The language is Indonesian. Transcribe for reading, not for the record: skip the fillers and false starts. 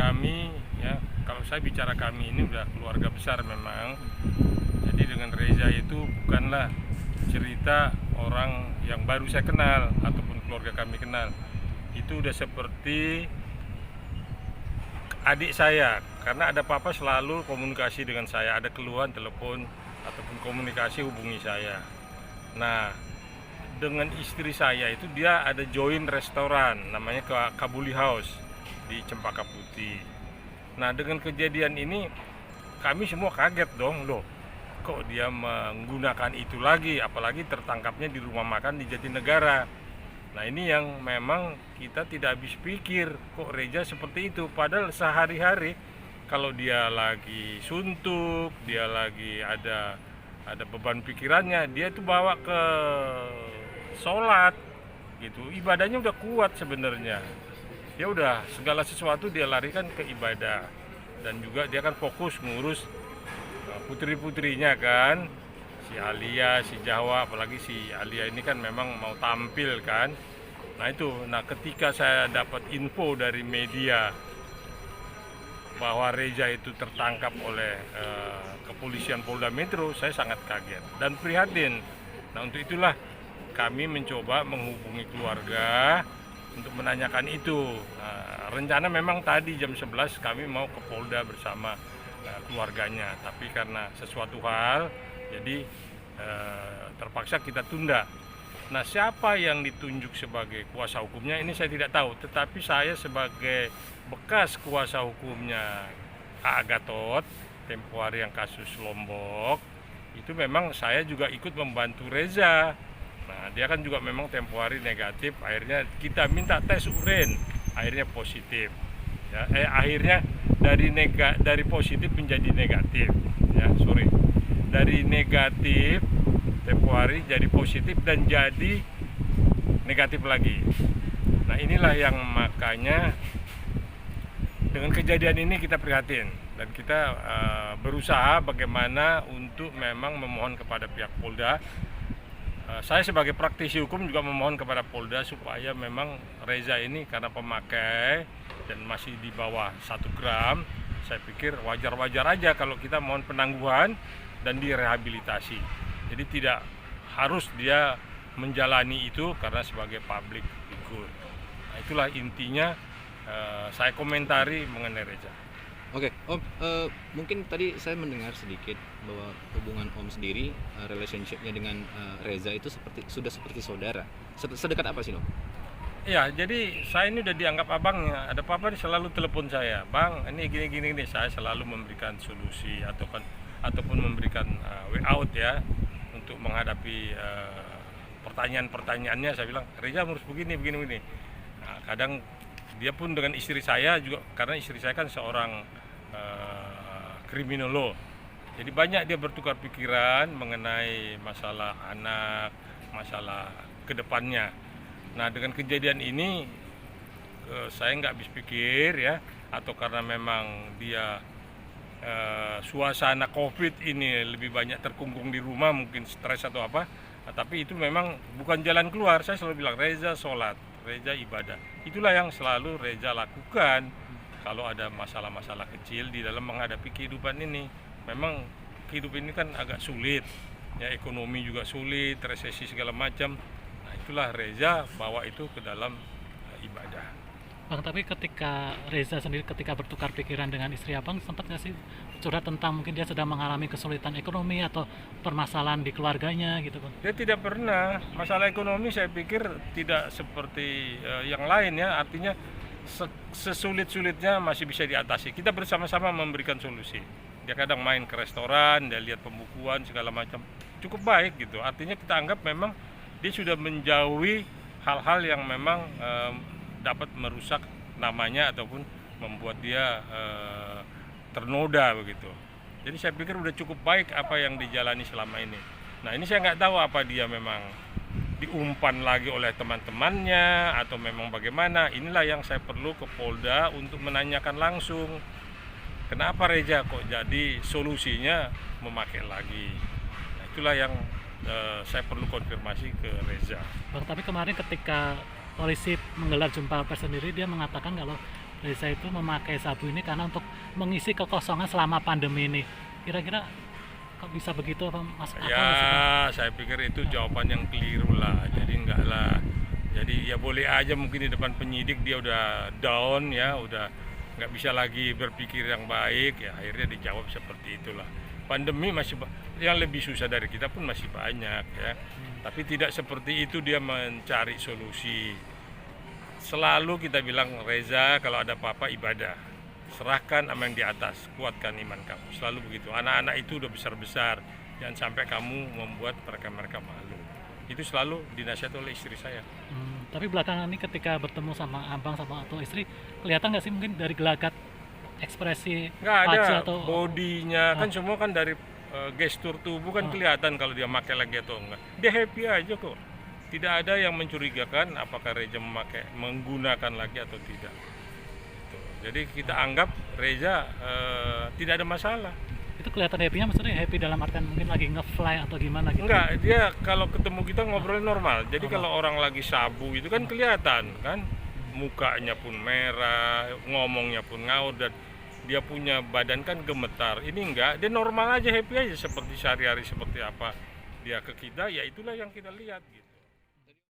kami ya, kalau saya bicara kami ini udah keluarga besar memang. Jadi dengan Reza itu bukanlah cerita orang yang baru saya kenal ataupun keluarga kami kenal. Itu udah seperti adik saya, karena ada apa-apa selalu komunikasi dengan saya, ada keluhan telepon ataupun komunikasi hubungi saya. Nah, dengan istri saya itu dia ada join restoran namanya Kabuli House di Cempaka Putih. Nah, dengan kejadian ini kami semua kaget dong, loh kok dia menggunakan itu lagi, apalagi tertangkapnya di rumah makan di Jatinegara. Nah, ini yang memang kita tidak habis pikir, kok Reza seperti itu, padahal sehari-hari kalau dia lagi suntuk, dia lagi ada beban pikirannya, dia itu bawa ke sholat gitu, ibadahnya udah kuat sebenarnya. Dia udah segala sesuatu dia larikan ke ibadah, dan juga dia kan fokus ngurus putri-putrinya kan, si Alia, si Jawa, apalagi si Alia ini kan memang mau tampil kan. Nah itu, ketika saya dapat info dari media bahwa Reza itu tertangkap oleh kepolisian Polda Metro, saya sangat kaget dan prihatin. Nah untuk itulah kami mencoba menghubungi keluarga untuk menanyakan itu. Rencana memang tadi jam 11 kami mau ke Polda bersama keluarganya, tapi karena sesuatu hal jadi terpaksa kita tunda. Nah, siapa yang ditunjuk sebagai kuasa hukumnya ini saya tidak tahu, tetapi saya sebagai bekas kuasa hukumnya Kak Gatot tempo hari yang kasus Lombok itu memang saya juga ikut membantu Reza. Nah, dia kan juga memang tempo hari negatif, akhirnya kita minta tes urin, akhirnya positif. Ya, akhirnya dari positif menjadi negatif. Ya, sorry. Dari negatif tempo hari jadi positif dan jadi negatif lagi. Nah, inilah yang makanya dengan kejadian ini kita prihatin dan kita berusaha bagaimana untuk memang memohon kepada pihak Polda. Saya sebagai praktisi hukum juga memohon kepada Polda supaya memang Reza ini karena pemakai dan masih di bawah 1 gram, saya pikir wajar-wajar aja kalau kita mohon penangguhan dan direhabilitasi. Jadi tidak harus dia menjalani itu karena sebagai public figure. Nah, itulah intinya saya komentari mengenai Reza. Oke, Om, mungkin tadi saya mendengar sedikit bahwa hubungan Om sendiri, relationship-nya dengan Reza itu sudah seperti saudara. Sedekat apa sih, Om? Ya, jadi saya ini udah dianggap abangnya. Ada apa-apa selalu telepon saya, Bang. Ini gini-gini nih. Saya selalu memberikan solusi ataupun memberikan way out ya untuk menghadapi pertanyaan-pertanyaannya. Saya bilang, Reza harus begini. Nah, kadang dia pun dengan istri saya juga, karena istri saya kan seorang kriminolog. Jadi banyak dia bertukar pikiran mengenai masalah anak, masalah kedepannya. Nah, dengan kejadian ini saya nggak habis pikir ya, atau karena memang dia suasana COVID ini lebih banyak terkungkung di rumah, mungkin stres atau apa. Nah, tapi itu memang bukan jalan keluar. Saya selalu bilang Reza sholat, Reza ibadah. Itulah yang selalu Reza lakukan kalau ada masalah-masalah kecil di dalam menghadapi kehidupan ini. Memang kehidupan ini kan agak sulit, ya ekonomi juga sulit, resesi segala macam. Nah, itulah Reza bawa itu ke dalam ibadah. Bang, tapi ketika Reza sendiri ketika bertukar pikiran dengan istri Abang, sempat nggak sih curhat tentang mungkin dia sedang mengalami kesulitan ekonomi atau permasalahan di keluarganya gitu, Bang? Dia tidak pernah. Masalah ekonomi saya pikir tidak seperti yang lain ya, artinya sesulit-sulitnya masih bisa diatasi. Kita bersama-sama memberikan solusi. Dia kadang main ke restoran, dia lihat pembukuan segala macam, cukup baik gitu. Artinya kita anggap memang dia sudah menjauhi hal-hal yang memang dapat merusak namanya ataupun membuat dia ternoda begitu. Jadi saya pikir udah cukup baik apa yang dijalani selama ini. Nah, ini saya nggak tahu apa dia memang diumpan lagi oleh teman-temannya atau memang bagaimana. Inilah yang saya perlu ke Polda untuk menanyakan langsung. Kenapa Reza kok jadi solusinya memakai lagi. Nah, itulah yang saya perlu konfirmasi ke Reza. Bang, tapi kemarin ketika polisi menggelar jumpa pers sendiri, dia mengatakan kalau Reza itu memakai sabu ini karena untuk mengisi kekosongan selama pandemi ini. Kira-kira kok bisa begitu apa Mas? Apa Ya, sih, Bang? saya pikir itu jawaban yang keliru lah. Jadi enggak lah. Jadi ya boleh aja mungkin di depan penyidik dia udah down ya, udah nggak bisa lagi berpikir yang baik ya. Akhirnya dijawab seperti itulah. Pandemi masih yang lebih susah dari kita pun masih banyak ya. Tapi tidak seperti itu dia mencari solusi. Selalu kita bilang Reza kalau ada apa-apa ibadah. Serahkan sama yang di atas, kuatkan iman kamu. Selalu begitu. Anak-anak itu udah besar-besar, jangan sampai kamu membuat mereka malu. Itu selalu dinasihati oleh istri saya. Tapi belakangan ini ketika bertemu sama abang sama atau istri, kelihatan nggak sih mungkin dari gelagat ekspresi Nggak ada wajah atau bodinya, kan semua kan dari gestur tubuh kan kelihatan kalau dia pakai lagi atau enggak. Dia happy aja kok. Tidak ada yang mencurigakan apakah Reza menggunakan lagi atau tidak. Jadi kita anggap Reza tidak ada masalah. itu kelihatan happy-nya, maksudnya happy dalam artian mungkin lagi nge-fly atau gimana gitu? Enggak, dia kalau ketemu kita ngobrol normal. Jadi kalau orang lagi sabu itu kan kelihatan kan, mukanya pun merah, ngomongnya pun ngaur, dan dia punya badan kan gemetar. Ini enggak, dia normal aja, happy aja seperti sehari-hari seperti apa dia ke kita, ya itulah yang kita lihat gitu.